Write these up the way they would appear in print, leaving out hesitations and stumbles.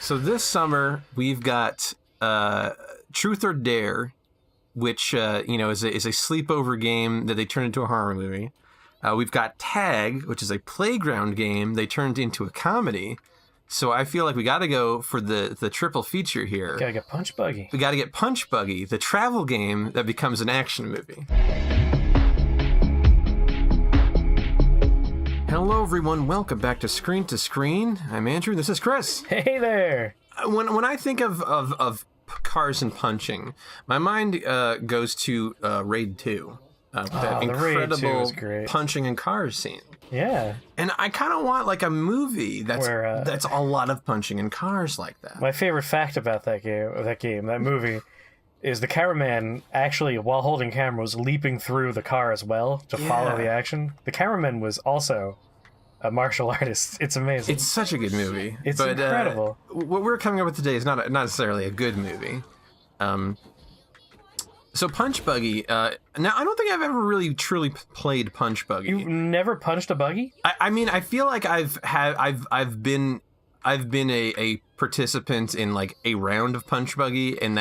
So this summer we've got Truth or Dare, which is a sleepover game that they turned into a horror movie. We've got Tag, which is a playground game they turned into a comedy. So I feel like we got to go for the triple feature here. Gotta get Punch Buggy. We got to get Punch Buggy, the travel game that becomes an action movie. Hello, everyone. Welcome back to Screen to Screen. I'm Andrew. This is Chris. Hey there. When I think of cars and punching, my mind goes to Raid 2. That incredible punching and cars scene. Yeah. And I kind of want like a movie that's a lot of punching and cars like that. My favorite fact about that movie, is the cameraman actually, while holding camera, was leaping through the car as well to follow the action. The cameraman was also a martial artist. It's amazing. It's such a good movie. It's incredible. What we're coming up with today is not necessarily a good movie. So Punch Buggy. Now I don't think I've ever really truly played Punch Buggy. You never punched a buggy? I mean, I feel like I've been a participant in like a round of Punch Buggy, and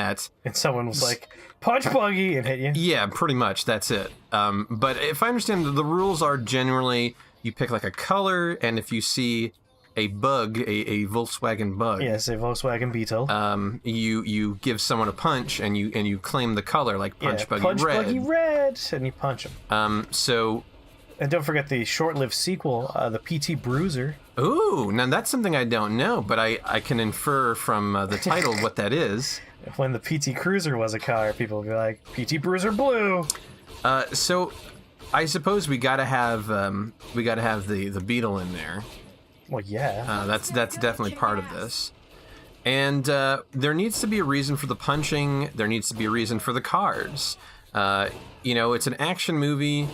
someone was like, Punch Buggy, and hit you. Yeah, pretty much. That's it. But if I understand, the rules are generally you pick like a color, and if you see a bug, a Volkswagen bug. Yes, a Volkswagen Beetle. You give someone a punch, and you claim the color, like Punch Buggy Red. Punch Buggy Red, and you punch him. And don't forget the short-lived sequel, the PT Bruiser. Ooh, now that's something I don't know, but I can infer from the title what that is. When the PT Cruiser was a car, people would be like, PT Bruiser Blue. So I suppose we gotta have the Beetle in there. Well, yeah. That's definitely part of this. And there needs to be a reason for the punching. There needs to be a reason for the cars. It's an action movie.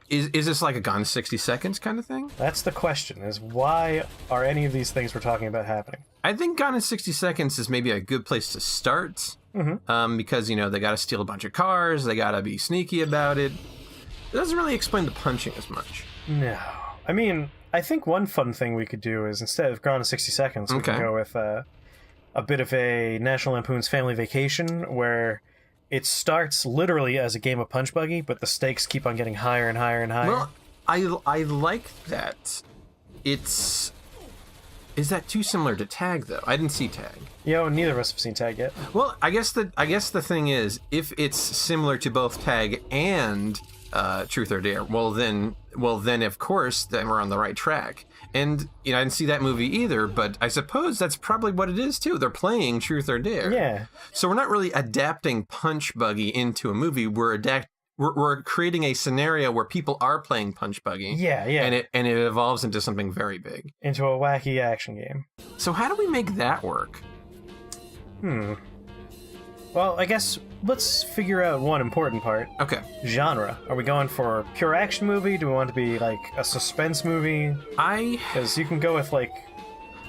Is this like a Gone in 60 Seconds kind of thing? That's the question, is why are any of these things we're talking about happening? I think Gone in 60 Seconds is maybe a good place to start. Mm-hmm. Because, they got to steal a bunch of cars. They got to be sneaky about it. It doesn't really explain the punching as much. No. I mean, I think one fun thing we could do is instead of Gone in 60 Seconds, we can go with a bit of a National Lampoon's Family Vacation, where it starts literally as a game of Punch Buggy, but the stakes keep on getting higher and higher and higher. Well, I like that. Is that too similar to Tag, though? I didn't see Tag. Neither of us have seen Tag yet. Well, I guess the thing is, if it's similar to both Tag and Truth or Dare, well then of course then we're on the right track. And I didn't see that movie either, but I suppose that's probably what it is too. They're playing Truth or Dare. Yeah. So we're not really adapting Punch Buggy into a movie. We're creating a scenario where people are playing Punch Buggy. Yeah. And it evolves into something very big. Into a wacky action game. So how do we make that work? Well, I guess let's figure out one important part. Okay. Genre. Are we going for pure action movie? Do we want it to be like a suspense movie? Because you can go with like...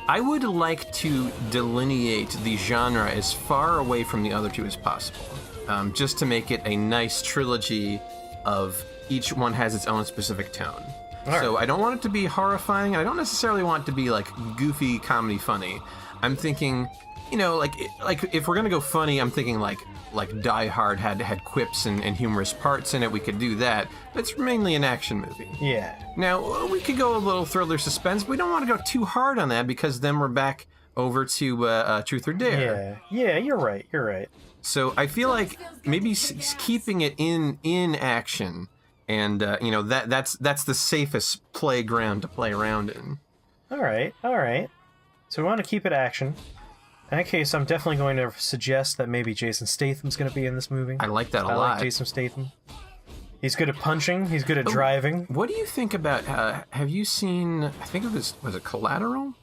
I would like to delineate the genre as far away from the other two as possible. Just to make it a nice trilogy of each one has its own specific tone. So I don't want it to be horrifying. I don't necessarily want it to be like goofy, comedy, funny. I'm thinking... like if we're gonna go funny, I'm thinking like Die Hard had quips and humorous parts in it. We could do that. But it's mainly an action movie. Yeah. Now we could go a little thriller suspense. But we don't want to go too hard on that because then we're back over to Truth or Dare. Yeah. You're right. So I feel like maybe keeping it in action, and that's the safest playground to play around in. All right. So we want to keep it action. In that case, I'm definitely going to suggest that maybe Jason Statham's going to be in this movie. I like that a lot. I like Jason Statham. He's good at punching. He's good at driving. What do you think about... have you seen... I think it was it Collateral?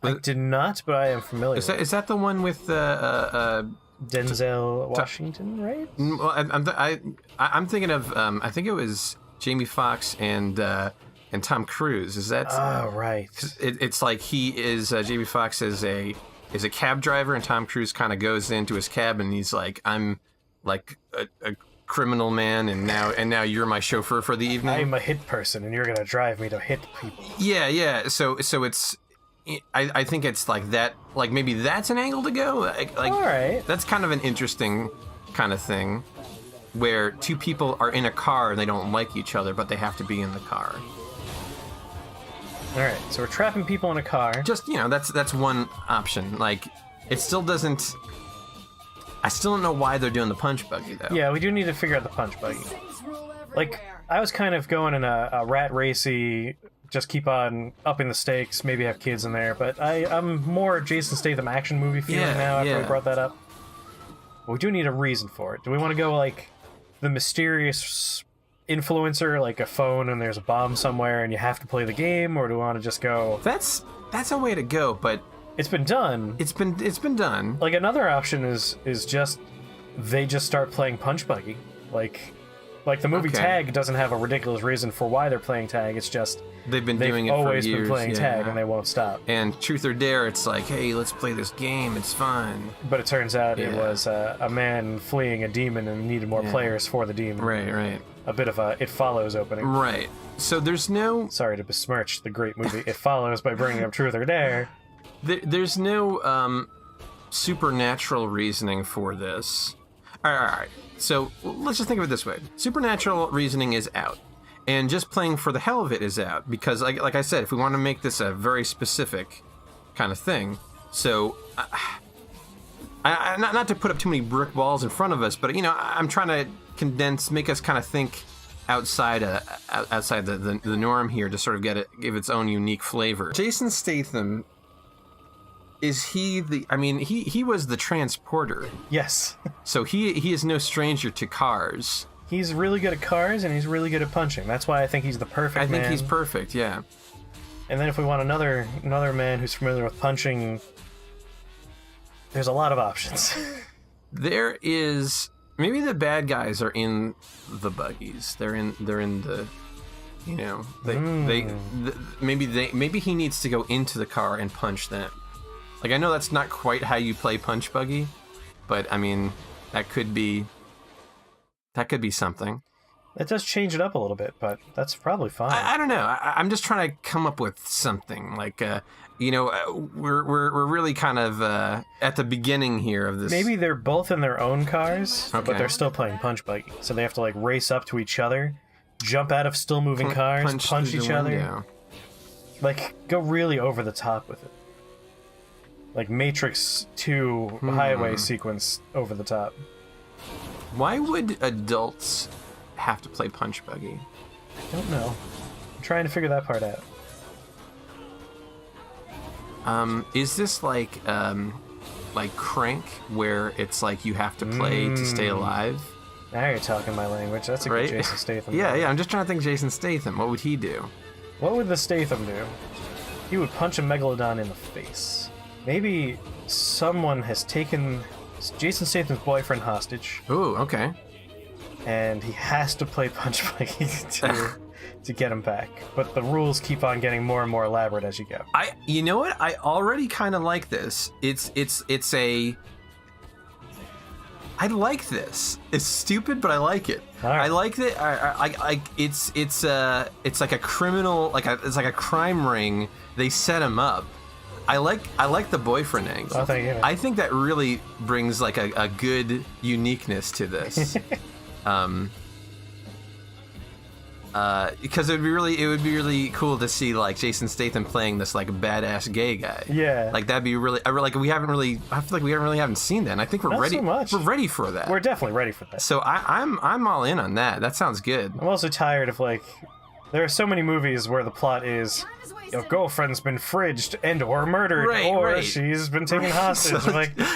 I did not, but I am familiar. Is that the one with... Denzel Washington, right? Well, I'm thinking of... I think it was Jamie Foxx and Tom Cruise. Is that... Oh, right. It's like he is... Jamie Foxx is a cab driver, and Tom Cruise kind of goes into his cab and he's like, I'm like a criminal man, and now you're my chauffeur for the evening. I'm a hit person and you're gonna drive me to hit people. Yeah. So it's I think it's like that. Like maybe that's an angle to go. Like all right, that's kind of an interesting kind of thing, where two people are in a car and they don't like each other, but they have to be in the car. All right, so we're trapping people in a car. Just that's one option. Like it still doesn't. I still don't know why they're doing the punch buggy though. Yeah, we do need to figure out the punch buggy. Like I was kind of going in a rat racy. Just keep on upping the stakes, maybe have kids in there, but I'm more Jason Statham action movie feeling now after we brought that up. But we do need a reason for it. Do we want to go like the mysterious influencer, like a phone and there's a bomb somewhere and you have to play the game, or do we want to just go... That's a way to go, but... It's been done. It's been done. Like another option is just they just start playing punch buggy. Like the movie Tag doesn't have a ridiculous reason for why they're playing tag. It's just they've doing it for years. Always been playing tag, and they won't stop. And Truth or Dare, it's like, hey, let's play this game. It's fun. But it turns out it was a man fleeing a demon and needed more players for the demon. Right. A bit of a It Follows opening. Right. So there's no... Sorry to besmirch the great movie It Follows by bringing up Truth or Dare. There's no supernatural reasoning for this. All right. So let's just think of it this way. Supernatural reasoning is out. And just playing for the hell of it is out. Because, like I said, if we want to make this a very specific kind of thing. So, not to put up too many brick walls in front of us, but, I'm trying to make us kind of think outside the norm here to sort of give its own unique flavor. Jason Statham... Is he the... I mean, he was the transporter. Yes. So he is no stranger to cars. He's really good at cars, and he's really good at punching. That's why I think he's the perfect man. I think he's perfect, yeah. And then if we want another man who's familiar with punching, there's a lot of options. There is... Maybe the bad guys are in the buggies. They're in the... Maybe he needs to go into the car and punch them. Like, I know that's not quite how you play punch buggy, but I mean, that could be something. It does change it up a little bit, but that's probably fine. I don't know. I'm just trying to come up with something. Like, we're really kind of at the beginning here of this. Maybe they're both in their own cars, but they're still playing punch buggy, so they have to like race up to each other, jump out of still moving cars, punch each other, like go really over the top with it. Like Matrix 2 highway sequence over the top. Why would adults have to play punch buggy? I don't know. I'm trying to figure that part out. Is this like Crank, where it's like you have to play to stay alive? Now you're talking my language. That's a good Jason Statham. Yeah. I'm just trying to think Jason Statham. What would he do? What would the Statham do? He would punch a megalodon in the face. Maybe someone has taken Jason Statham's boyfriend hostage. Ooh, okay. And he has to play punch buggy to get him back. But the rules keep on getting more and more elaborate as you go. You know what? I already kind of like this. I like this. It's stupid, but I like it. Right. I like that. It's like a criminal, it's like a crime ring. They set him up. I like the boyfriend angle. Oh, thank you. I think that really brings like a good uniqueness to this. Because it would be really cool to see like Jason Statham playing this like badass gay guy. Yeah. Like that'd be really I feel like we haven't really seen that. And I think we're ready. So much. We're ready for that. We're definitely ready for that. So I'm all in on that. That sounds good. I'm also tired of like there are so many movies where the plot is your girlfriend's been fridged and or murdered, or she's been taken hostage.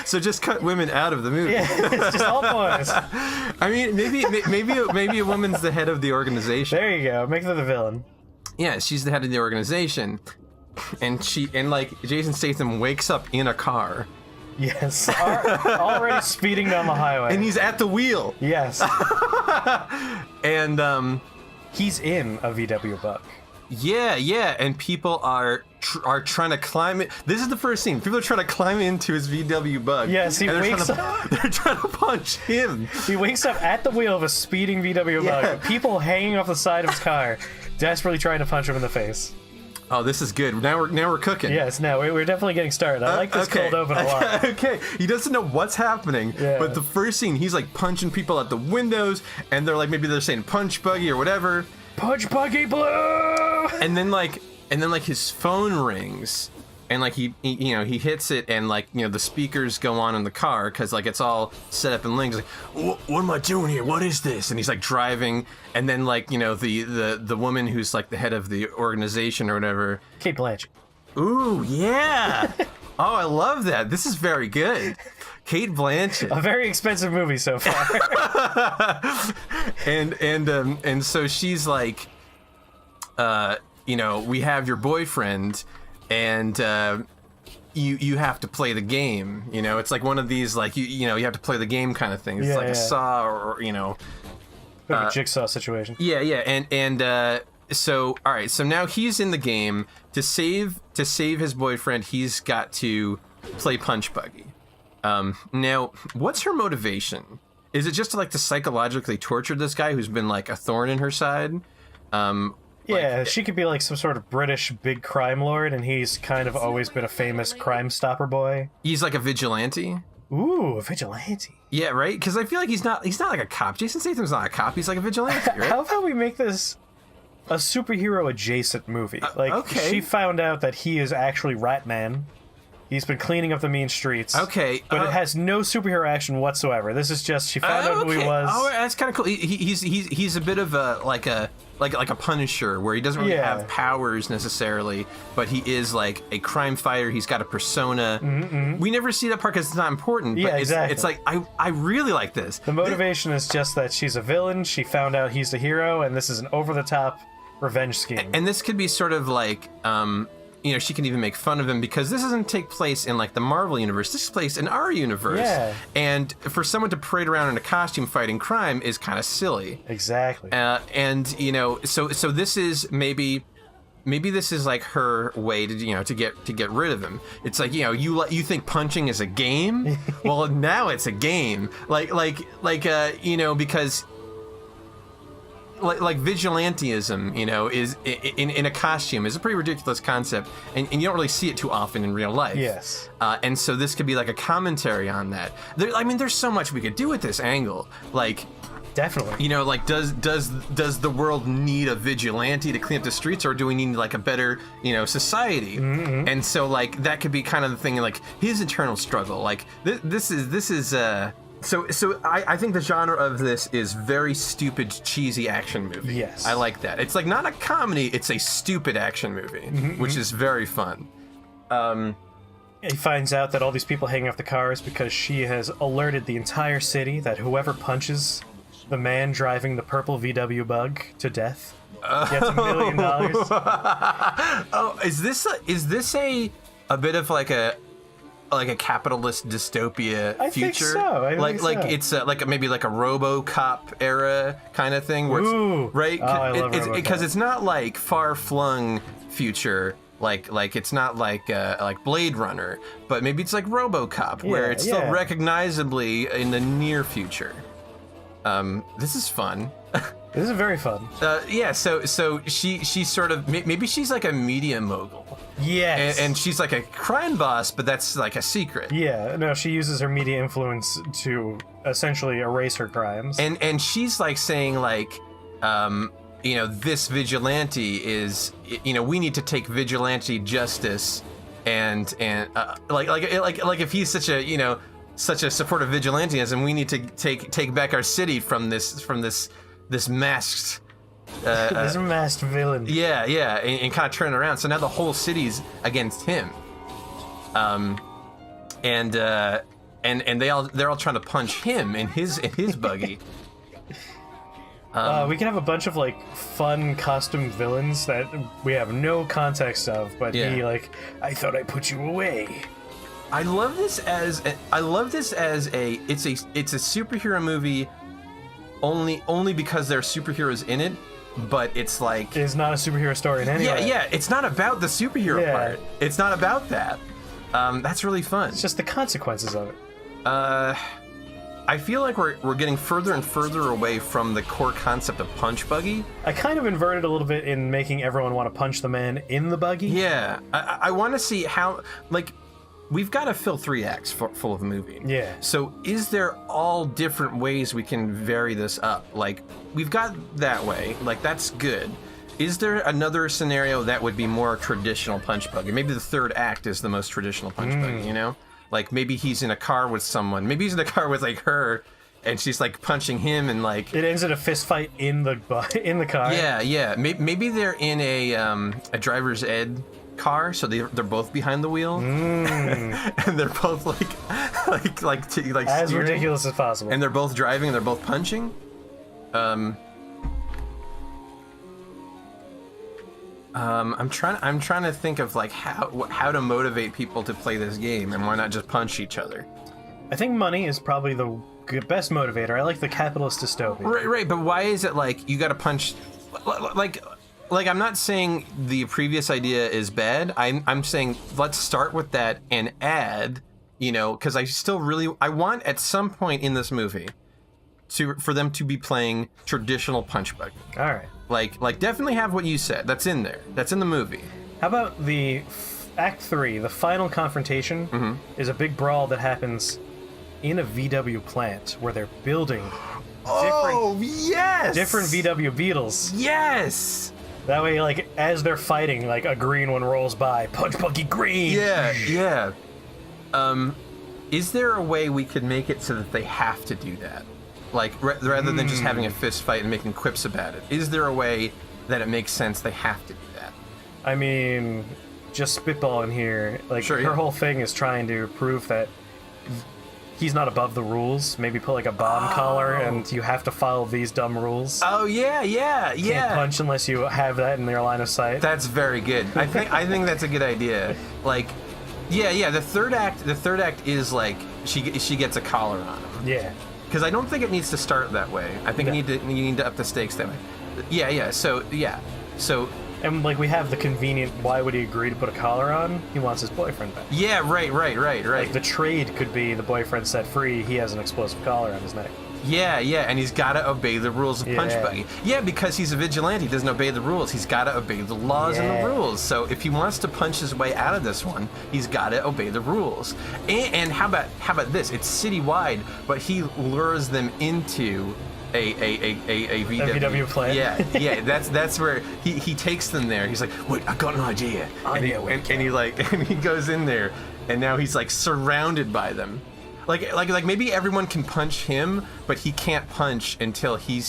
So just cut women out of the movie. Yeah, it's just all boys. I mean, maybe a woman's the head of the organization. There you go. Make her the villain. Yeah, she's the head of the organization, and like Jason Statham wakes up in a car. Yes, already speeding down the highway, and he's at the wheel. Yes, and he's in a VW Buck. Yeah, and people are trying to climb it. This is the first scene. People are trying to climb into his VW Bug. Yes, They're trying to punch him. He wakes up at the wheel of a speeding VW Bug. People hanging off the side of his car, desperately trying to punch him in the face. Oh, this is good. Now we're cooking. Yes, now we're definitely getting started. I like this cold open a lot. Okay, he doesn't know what's happening, but the first scene, he's like punching people at the windows, and they're like, maybe they're saying punch Buggy or whatever. Punch Buggy Blue! And then his phone rings, and like he hits it, and like the speakers go on in the car because like it's all set up and linked. He's like, what am I doing here? What is this? And he's like driving, and then like the woman who's like the head of the organization or whatever, Cate Blanchett. Ooh, yeah. Oh, I love that. This is very good. Cate Blanchett. A very expensive movie so far. and so she's like, we have your boyfriend, and you have to play the game. It's like one of these like you have to play the game kind of things. It's like a Saw or Bit of a Jigsaw situation. Yeah, and so all right, so now he's in the game to save his boyfriend. He's got to play Punch Buggy. Now, what's her motivation? Is it just to psychologically torture this guy who's been like a thorn in her side? Yeah, she could be like some sort of British big crime lord, and he's kind of always been a famous crime stopper boy. He's like a vigilante. Ooh, a vigilante. Yeah, right? Because I feel like he's not like a cop. Jason Statham's not a cop. He's like a vigilante, right? How about we make this a superhero adjacent movie? Okay. She found out that he is actually Ratman. He's been cleaning up the mean streets. Okay. But it has no superhero action whatsoever. This is just she found out who he was. Oh, that's kind of cool. He's a bit of like a Punisher, where he doesn't really have powers necessarily, but he is like a crime fighter. He's got a persona. Mm-hmm. We never see that part because it's not important. But exactly. It's like I really like this. The motivation is just that she's a villain. She found out he's the hero, and this is an over-the-top revenge scheme. And this could be sort of like she can even make fun of him because this doesn't take place in like the Marvel universe. This takes place in our universe. Yeah. And for someone to parade around in a costume fighting crime is kind of silly. Exactly. So this is maybe this is like her way to to get rid of him. It's like you think punching is a game? Well, now it's a game. Because. Like vigilantism, is in a costume is a pretty ridiculous concept, and you don't really see it too often in real life. Yes. And so this could be like a commentary on that. There's so much we could do with this angle. Like, definitely. Does the world need a vigilante to clean up the streets, or do we need like a better society? Mm-hmm. And so like that could be kind of the thing, like his internal struggle. Like this is. So I think the genre of this is very stupid, cheesy action movie. Yes. I like that. It's like not a comedy, it's a stupid action movie, which is very fun. He finds out that all these people hanging off the cars because she has alerted the entire city that whoever punches the man driving the purple VW Bug to death gets $1 million. Oh, is this a bit of like a capitalist dystopia future? I think so. It's like maybe like a RoboCop era kind of thing, where right? I love RoboCop. Because it's not like far-flung future, like it's not like Blade Runner, but maybe it's like RoboCop, where it's still recognizably in the near future. This is fun. This is very fun. So she's sort of, maybe she's like a media mogul. Yes. And she's like a crime boss, but that's like a secret. Yeah, no, she uses her media influence to essentially erase her crimes. And she's like saying like, this vigilante is, we need to take vigilante justice and like if he's such a, such a supporter of vigilantism, we need to take back our city from this masked this masked villain. Yeah, and kind of turn it around. So now the whole city's against him. And they're all trying to punch him in his buggy. We can have a bunch of like fun costume villains that we have no context of, but he like, I thought I put you away. I love this as a it's a superhero movie only because there are superheroes in it, but it's like it's not a superhero story in any way. Yeah, it's not about the superhero part. It's not about that. That's really fun. It's just the consequences of it. I feel like we're getting further and further away from the core concept of Punch Buggy. I kind of inverted a little bit in making everyone want to punch the man in the buggy. Yeah, I want to see how, like, we've got to fill 3 acts full of the movie. Yeah. So is there all different ways we can vary this up? Like, we've got that way, like, that's good. Is there another scenario that would be more traditional Punch Buggy? Maybe the 3rd act is the most traditional Punch Buggy, you know? Like, maybe he's in a car with someone. Maybe he's in a car with, like, her, and she's, like, punching him, and, like... It ends in a fist fight in the car. Yeah. Maybe they're in a driver's ed car, so they're both behind the wheel. And they're both, like as steering, ridiculous as possible. and they're both driving, and they're both punching. I'm trying to think of, like, how to motivate people to play this game, and why not just punch each other? I think money is probably the best motivator. I like the capitalist dystopia. Right, but why is it like you got to punch? Like I'm not saying the previous idea is bad. I'm saying let's start with that and add, you know, because I want at some point in this movie for them to be playing traditional Punch Buggy. All right. Like definitely have what you said. That's in there. That's in the movie. How about the Act 3, the final confrontation, is a big brawl that happens in a VW plant where they're building different VW Beetles. Yes! That way, like, as they're fighting, like, a green one rolls by. Punch Buggy green! Yeah. Is there a way we could make it so that they have to do that? Like, rather than just having a fist fight and making quips about it, is there a way that it makes sense they have to do that? I mean, just spitballing here, like, Sure, her whole thing is trying to prove that he's not above the rules. Maybe put, like, a bomb collar, and you have to follow these dumb rules. Oh, yeah. Can't punch unless you have that in their line of sight. That's very good. I think that's a good idea. Like, yeah. The third act is like she gets a collar on him. Yeah. Because I don't think it needs to start that way. I think you need to up the stakes that way. Yeah. So. And, like, we have the convenient, why would he agree to put a collar on? He wants his boyfriend back. Yeah, right. Like, the trade could be the boyfriend set free, he has an explosive collar on his neck. Yeah, and he's got to obey the rules of Punch Buggy. Yeah, because he's a vigilante, he doesn't obey the rules. He's got to obey the laws and the rules. So if he wants to punch his way out of this one, he's got to obey the rules. And how about this? It's citywide, but he lures them into a VW plant. Yeah. That's where he takes them there. He's like, wait, I got an idea. And he goes in there, and now he's like surrounded by them. Like maybe everyone can punch him, but he can't punch until he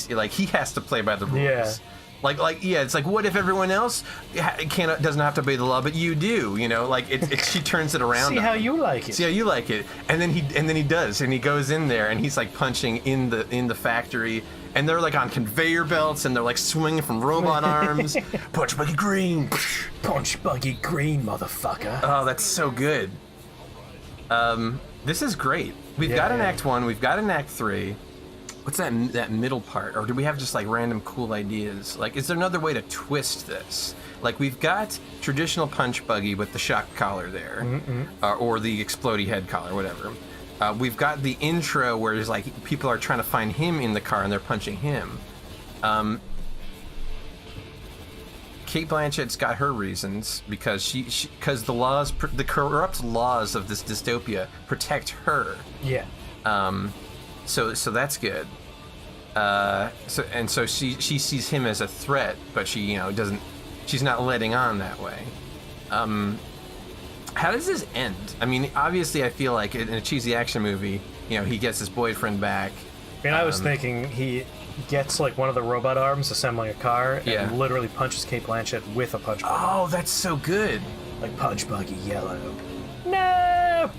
has to play by the rules. Yeah. It's like, what if everyone else doesn't have to obey the law, but you do? You know, like she turns it around. See how you like it. And then he does, and he goes in there, and he's like punching in the factory, and they're like on conveyor belts, and they're like swinging from robot arms. Punch Buggy green. Punch Buggy green, motherfucker. Oh, that's so good. This is great. We've got an Act 1, we've got an Act 3. What's that middle part? Or do we have just, like, random cool ideas? Like, is there another way to twist this? Like, we've got traditional Punch Buggy with the shock collar there. Or the explodey head collar, whatever. We've got the intro where there's, like, people are trying to find him in the car and they're punching him. Kate Blanchett's got her reasons because because the corrupt laws of this dystopia protect her. Yeah. So that's good. So she sees him as a threat, but she doesn't. She's not letting on that way. How does this end? I mean, obviously, I feel like in a cheesy action movie, he gets his boyfriend back. I mean, I was thinking he gets like one of the robot arms assembling a car and literally punches Kate Blanchett with a punch buggy. Oh, that's so good. Like Punch Buggy yellow. No.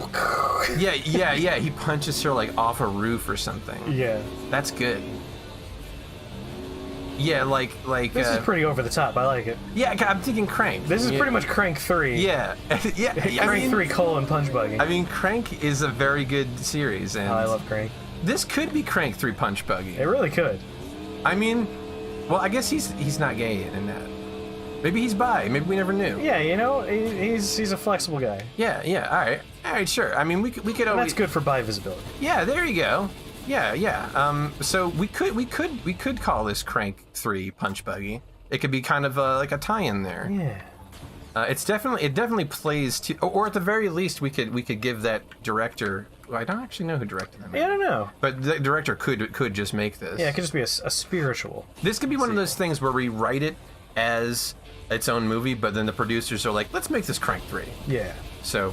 Yeah. He punches her like off a roof or something. Yeah. That's good. Yeah, like this is pretty over the top. I like it. Yeah, I'm thinking Crank. This is pretty much Crank 3. Yeah. Crank 3 : Punch Buggy. I mean, Crank is a very good series, and I love Crank. This could be Crank 3 Punch Buggy. It really could. I mean, well, I guess he's not gay in that. Maybe he's bi. Maybe we never knew. Yeah, he's a flexible guy. Yeah. All right, sure. I mean, we could always. That's good for bi visibility. Yeah, there you go. Yeah. So we could call this Crank 3 Punch Buggy. It could be kind of like a tie-in there. Yeah. It definitely plays to, or at the very least we could give that director. Well, I don't actually know who directed that movie. Yeah, I don't know. But the director could just make this. Yeah, it could just be a spiritual. This could be one of those things where we write it as its own movie, but then the producers are like, let's make this Crank 3. Yeah. So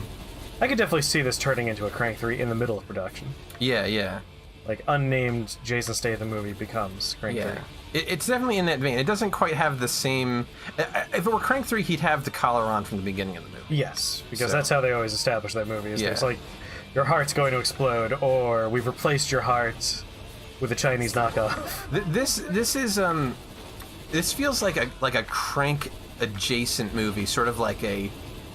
I could definitely see this turning into a Crank 3 in the middle of production. Yeah. Like, unnamed Jason Statham movie becomes Crank 3. It's definitely in that vein. It doesn't quite have the same... If it were Crank 3, he'd have the collar on from the beginning of the movie. Yes, because that's how they always establish that movie. It's like, your heart's going to explode, or we've replaced your heart with a Chinese knockoff. This feels like a Crank adjacent movie, sort of like a...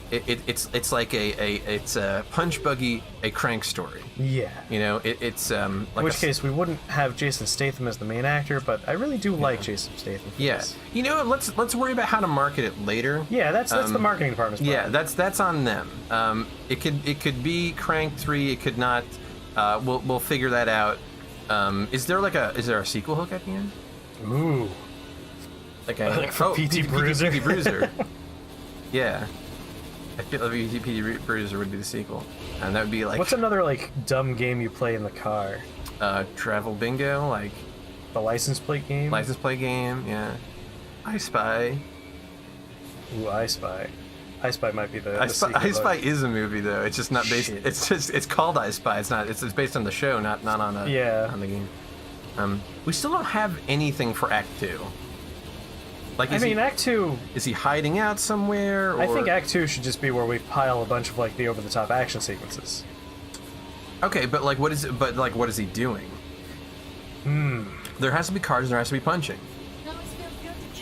It's like it's a Punch Buggy, a Crank story. Yeah. You know, it's like in which case we wouldn't have Jason Statham as the main actor, but I really do like Jason Statham. This. You know, let's worry about how to market it later. Yeah, that's the marketing department's problem. Yeah, that's on them. It could be Crank 3. It could not. We'll figure that out. Is there a sequel hook at the end? Ooh. Like for P.T. Bruiser. P.T. Bruiser. Yeah. I feel like P.T. Bruiser would be the sequel, and that would be like. What's another like dumb game you play in the car? Travel Bingo, like. The license plate game. License plate game, yeah. I Spy. Ooh, I Spy. I Spy might be the sequel. I Spy is a movie though. It's just not based. Shit. It's called I Spy. It's not. It's based on the show, not on on the game. We still don't have anything for Act 2. Like, Act 2... Is he hiding out somewhere? Or... I think Act 2 should just be where we pile a bunch of, like, the over-the-top action sequences. Okay, but, like, what is he doing? There has to be cars and there has to be punching.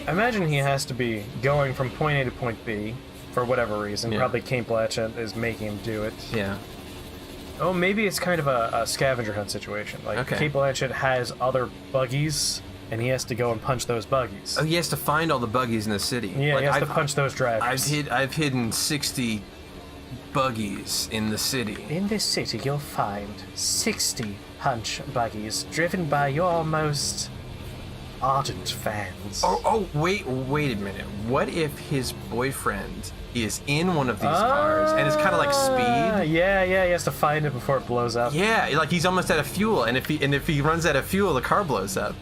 I imagine he has to be going from point A to point B, for whatever reason. Yeah. Probably Kate Blanchett is making him do it. Yeah. Oh, maybe it's kind of a scavenger hunt situation. Like, Kate Blanchett has other buggies... and he has to go and punch those buggies. Oh, he has to find all the buggies in the city. Yeah, he has to punch those drivers. I've hidden 60 buggies in the city. In this city, you'll find 60 punch buggies driven by your most ardent fans. Wait a minute. What if his boyfriend is in one of these cars and it's kind of like Speed? Yeah, he has to find it before it blows up. Yeah, like he's almost out of fuel, and if he runs out of fuel, the car blows up.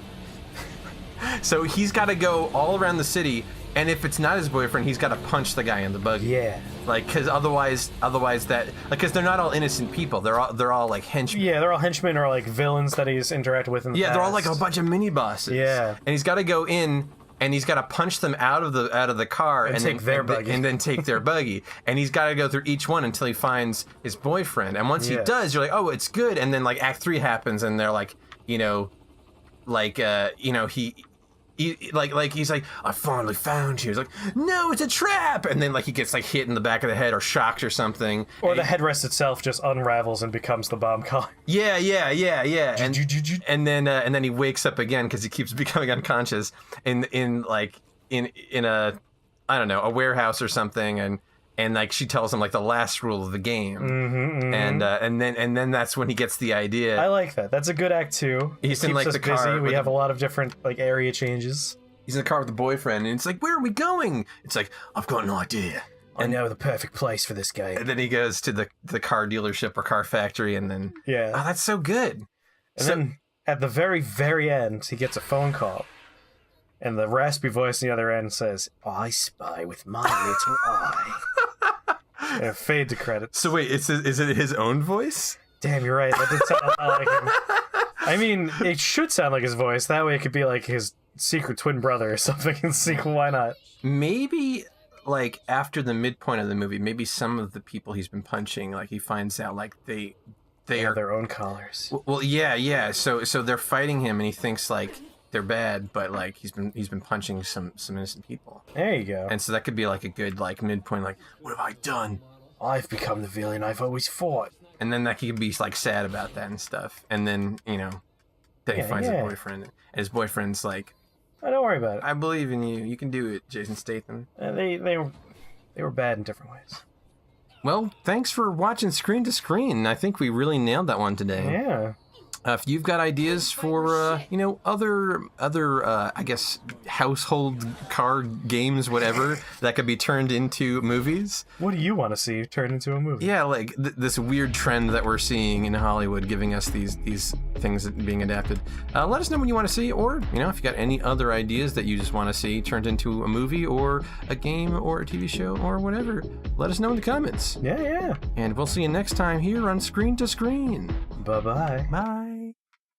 So he's got to go all around the city, and if it's not his boyfriend, he's got to punch the guy in the buggy. Yeah. Like, because otherwise that, like, because they're not all innocent people. They're all like henchmen. Yeah, they're all henchmen or like villains that he's interacted with in the past. They're all like a bunch of mini bosses. Yeah. And he's got to go in, and he's got to punch them out of the car and take their buggy, and then take their buggy, and he's got to go through each one until he finds his boyfriend. And once he does, you're like, oh, it's good. And then like Act 3 happens, and they're like, he's like, I finally found you. He's like, no, it's a trap. And then like he gets like hit in the back of the head or shocked or something. Or the headrest itself just unravels and becomes the bomb car. Yeah. And then he wakes up again because he keeps becoming unconscious in a, I don't know, a warehouse or something, and like she tells him like the last rule of the game, and then that's when he gets the idea. I like that. That's a good Act 2. He's in like the car. We have a lot of different like area changes. He's in the car with the boyfriend, and it's like, where are we going? It's like, I've got an idea. I know the perfect place for this game. And then he goes to the car dealership or car factory, and then oh, that's so good. And then at the very, very end, he gets a phone call. And the raspy voice on the other end says, I spy with my little eye. And fade to credits. So wait, is it his own voice? Damn, you're right. That did sound a lot like him. I mean, it should sound like his voice. That way it could be like his secret twin brother or something in the sequel. Why not? Maybe, like, after the midpoint of the movie, maybe some of the people he's been punching, like, he finds out, like, they have their own collars. Well, yeah. So they're fighting him, and he thinks, like, they're bad, but like he's been punching some innocent people. There you go. And so that could be like a good like midpoint, like, what have I done? I've become the villain I've always fought. And then that he could be like sad about that and stuff. And then he finds his boyfriend, and his boyfriend's like, oh, don't worry about it. I believe in you. You can do it, Jason Statham. They were bad in different ways. Well, thanks for watching Screen to Screen. I think we really nailed that one today. Yeah. If you've got ideas for, other I guess, household car games, whatever, that could be turned into movies. What do you want to see turned into a movie? Yeah, like this weird trend that we're seeing in Hollywood, giving us these things being adapted. Let us know what you want to see, or, if you got any other ideas that you just want to see turned into a movie or a game or a TV show or whatever. Let us know in the comments. Yeah. And we'll see you next time here on Screen to Screen. Bye-bye. Bye.